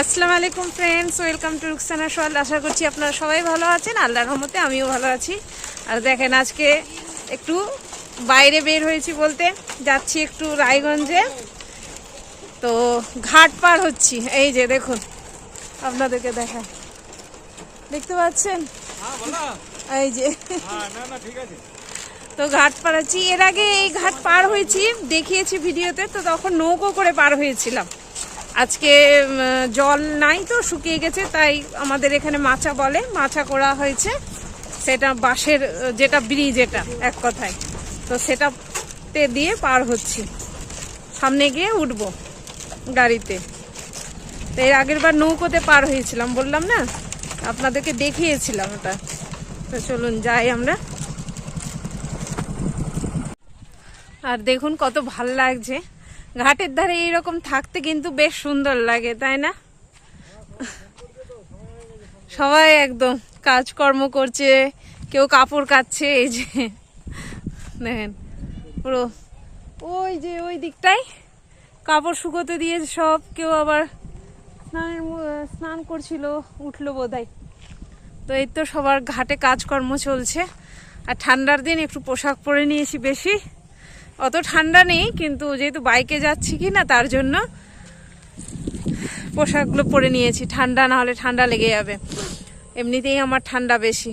আসসালামু আলাইকুম friends, welcome to Rukhsana সোহাল। আশা করছি আপনারা সবাই ভালো আছেন। আল্লাহর রহমতে আমিও ভালো আছি। আর দেখেন, আজকে একটু বাইরে বের হয়েছি, বলতে যাচ্ছি একটু রায়গঞ্জে। তো ঘাট পার হচ্ছি, এই যে দেখুন, আপনাদেরকে দেখায়, দেখতে পাচ্ছেন এই যে। তো ঘাট পার হচ্ছি, এর আগে এই ঘাট পার হয়েছি, দেখিয়েছি ভিডিওতে। তো তখন নৌকো করে পার হয়েছিলাম। আজকে জল নাই, তো শুকিয়ে গেছে, তাই আমাদের এখানে মাচা বলে, মাচা করা হয়েছে। সেটা বাঁশের যেটা ব্রিজ, এটা এক কথায়। তো সেটাতে দিয়ে পার হচ্ছি, সামনে গিয়ে উঠবো গাড়িতে। তো এর আগের বার নৌকোতে পার হয়েছিলাম, বললাম না আপনাদেরকে, দেখিয়েছিলাম ওটা। তো চলুন যাই আমরা। আর দেখুন কত ভাল লাগছে ঘাটের ধারে এইরকম থাকতে, কিন্তু বেশ সুন্দর লাগে, তাই না? সবাই একদম কাজকর্ম করছে, কেউ কাপড় কাচ্ছে, এই যে দেখেন পুরো ওই যে ওই দিকটায় কাপড় শুকোতে দিয়ে সব, কেউ আবার স্নান করছিল, উঠলো বোধহয়। তো এই তো সবার ঘাটে কাজকর্ম চলছে। আর ঠান্ডার দিন একটু পোশাক পরে নিয়েছি বেশি, অত ঠান্ডা নেই, কিন্তু যেহেতু বাইকে যাচ্ছি কি না, তার জন্য পোশাকগুলো পরে নিয়েছি। ঠান্ডা না হলে ঠান্ডা লেগে যাবে, এমনিতেই আমার ঠান্ডা বেশি।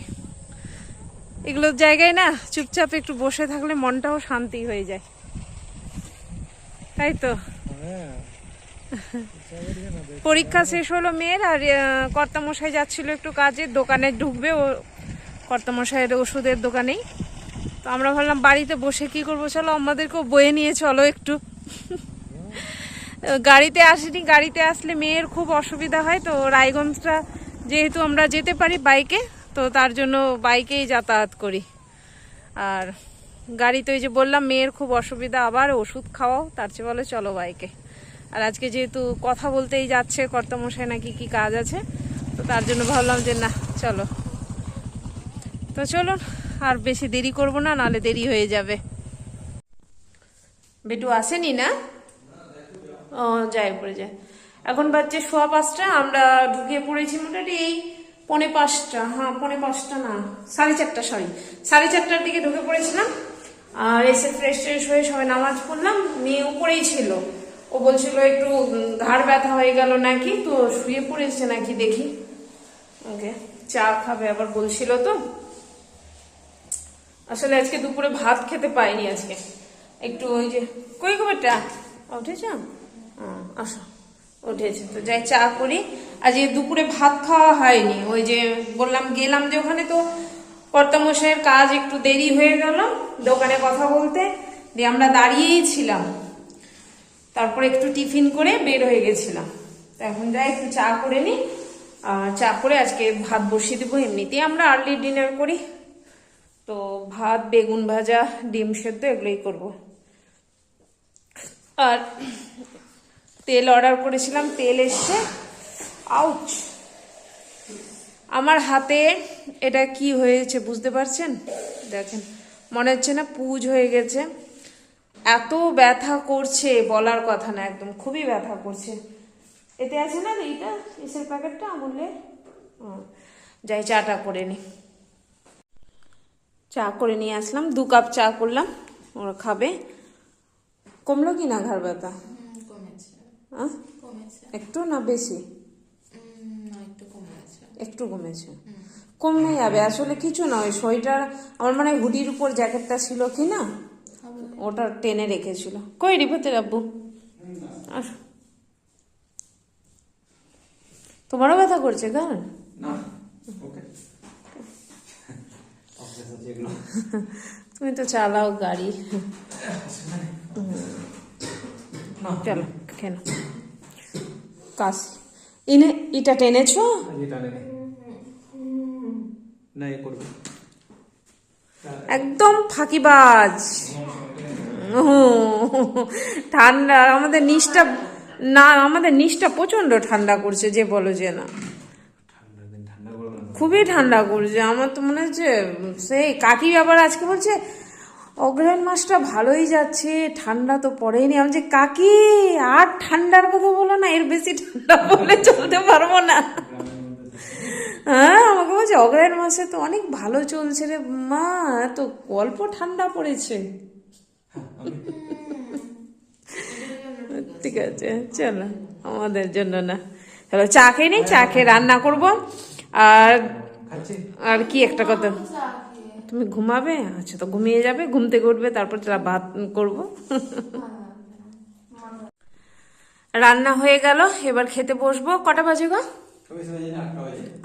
এগুলোর জায়গায় না চুপচাপ একটু বসে থাকলে মনটাও শান্তি হয়ে যায়, তাই তো। পরীক্ষা শেষ হলো মেয়ের, আর কর্তামশাই যাচ্ছিল একটু কাজে, দোকানে ঢুকবে ও, কর্তামশাইয়ের ওষুধের দোকানেই। তো আমরা ভাবলাম বাড়িতে বসে কি করবো, চলো আমাদেরকেও বয়ে নিয়ে চলো একটু। গাড়িতে আসিনি, গাড়িতে আসলে মেয়ের খুব অসুবিধা হয়। তো রায়গঞ্জটা যেহেতু আমরা যেতে পারি বাইকে, তো তার জন্য বাইকেই যাতায়াত করি। আর গাড়িতে ওই যে বললাম মেয়ের খুব অসুবিধা, আবার ওষুধ খাওয়াও, তার চেয়ে বলে চলো বাইকে। আর আজকে যেহেতু কথা বলতেই যাচ্ছে কর্তামশাই, নাকি কি কাজ আছে, তো তার জন্য ভাবলাম যে না চলো। তো চলুন, আর বেশি দেরি করব না, নাহলে দেরি হয়ে যাবে। বেটু আসেনি না? ও যাই পড়ে যায়। এখন বাজছে 5:15, আমরা ঢুকে পড়েছি মোটামুটি এই 4:45, হ্যাঁ 4:45 না, 4:30, সরি 4:30টার দিকে ঢুকে পড়েছিলাম। আর এসে ফ্রেশ ট্রেশ হয়ে সবাই নামাজ পড়লাম। মেয়ে উপরেই ছিল, ও বলছিল একটু ঘাড় ব্যথা হয়ে গেল নাকি, তো শুয়ে পড়েছে নাকি দেখি। ওকে চা খাবে আবার বলছিল। তো আসলে আজকে দুপুরে ভাত খেতে পাইনি, আজকে একটু ওই যে কই খবরটা উঠেছ, আসো উঠেছে, তো যাই চা করি। আজকে দুপুরে ভাত খাওয়া হয়নি, ওই যে বললাম গেলাম যে ওখানে, তো কর্তামশাইয়ের কাজ একটু দেরি হয়ে গেল দোকানে কথা বলতে, দিয়ে আমরা দাঁড়িয়েই ছিলাম। তারপরে একটু টিফিন করে বের হয়ে গেছিলাম। তো এখন যাই একটু চা করে নিই, চা করে আজকে ভাত বসিয়ে দেবো। এমনিতেই আমরা আর্লি ডিনার করি, তো ভাত, বেগুন ভাজা, ডিম সেদ্ধ এগুলোই করব। আর তেল অর্ডার করেছিলাম, তেল এসছে। আউচ, আমার হাতে এটা কি হয়েছে বুঝতে পারছেন? দেখেন, মনে হচ্ছে না পুজ হয়ে গেছে। এত ব্যথা করছে বলার কথা না, একদম খুবই ব্যথা করছে। এতে আছে না এইটা, এসের প্যাকেটটা আমুলের। যাই চাটা করে নি। চা করে নিয়ে আসলাম, 2 কাপ চা করলাম, ওরা খাবে। কমলো কি না ঘাড় ব্যথা? একটু না বেশি? একটু কমেছে, কমে যাবে। আসলে কিছু না, ওই সোয়েটার, আমার মানে হুডির উপর জ্যাকেটটা ছিল কি না, ওটা টেনে রেখেছিল। কই রিপোর্টের আব্বু, আসো। তোমারও ব্যথা করছে গান? তুমি তো চালাও গাড়ি। চলো কেন কাজ ইনে এটা টেনেছো? একদম ফাঁকিবাজ। ঠান্ডা আমাদের নিচটা না, আমাদের নিচটা প্রচন্ড ঠান্ডা করছে, যে বলো যে না, খুবই ঠান্ডা করছে। আমার তো মনে হচ্ছে সেই কাকি আবার আজকে বলছে অগ্রহায়ণ মাসটা ভালোই যাচ্ছে, ঠান্ডা তো পড়েনি। আমি যে কাকি আর ঠান্ডার কথা বলো না, এর বেশি ঠান্ডা বলে চলতে পারবো না। হ্যাঁ, আমাকে বলছে অগ্রহায়ণ মাসে তো অনেক ভালো চলছে রে মা, তো অল্প ঠান্ডা পড়েছে। ঠিক আছে চলো, আমাদের জন্য না, চলো চা খেয়ে নেই, চা খেয়ে রান্না করবো। আর আর কি একটা কথা, তুমি ঘুমাবে? আচ্ছা, তো ঘুমিয়ে যাবে, ঘুম থেকে উঠবে, তারপর ভাত করব। রান্না হয়ে গেল, এবার খেতে বসবো। কটা বাজে গো?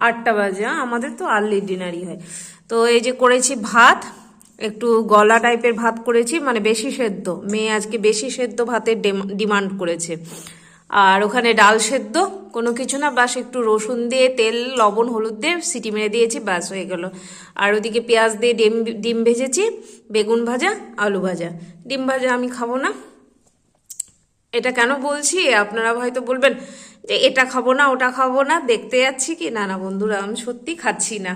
8টা বাজে। আমাদের তো আর্লি ডিনারই হয়। তো এই যে করেছি ভাত, একটু গলা টাইপের ভাত করেছি, মানে বেশি সেদ্ধ। মেয়ে আজকে বেশি সেদ্ধ ভাতের ডিমান্ড করেছে। আর ওখানে ডাল সেদ্ধ, কোনো কিছু না, বাস একটু রসুন দিয়ে তেল লবণ হলুদ দিয়ে সিটি মেরে দিয়েছি, বাস হয়ে গেল। আর ওদিকে পেঁয়াজ দিয়ে ডিম ভেজেছি, বেগুন ভাজা, আলু ভাজা। ডিম ভাজা আমি খাবো না। এটা কেন বলছি, আপনারা হয়তো বলবেন যে এটা খাবো না ওটা খাবো না, দেখতে যাচ্ছি কি না। না বন্ধুরা, আমি সত্যি খাচ্ছি না।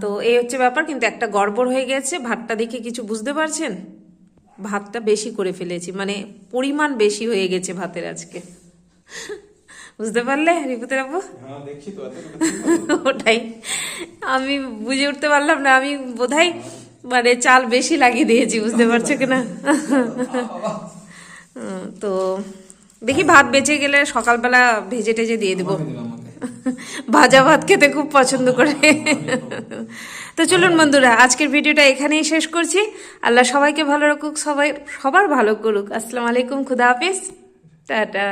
তো এই হচ্ছে ব্যাপার। কিন্তু একটা গড়বড় হয়ে গেছে, ভাতটা দেখে কিছু বুঝতে পারছেন? ভাতটা বেশি করে ফেলেছি, মানে পরিমাণ বেশি হয়ে গেছে ভাতের আজকে। বুঝতে পারলে রিপুতের আপু? ওটাই আমি বুঝে উঠতে পারলাম না, আমি বোধহয় মানে চাল বেশি লাগিয়ে দিয়েছি, বুঝতে পারছো কিনা। তো দেখি ভাত বেঁচে গেলে সকালবেলা ভেজে টেজে দিয়ে দেবো। ভাজা ভাত খেতে খুব পছন্দ করে। তো চলুন বন্ধুরা, আজকের ভিডিওটা এখানেই শেষ করছি। আল্লাহ সবাইকে ভালো রাখুক, সবার ভালো করুক। আসসালামু আলাইকুম, খুদা হাফেজ, টাটা।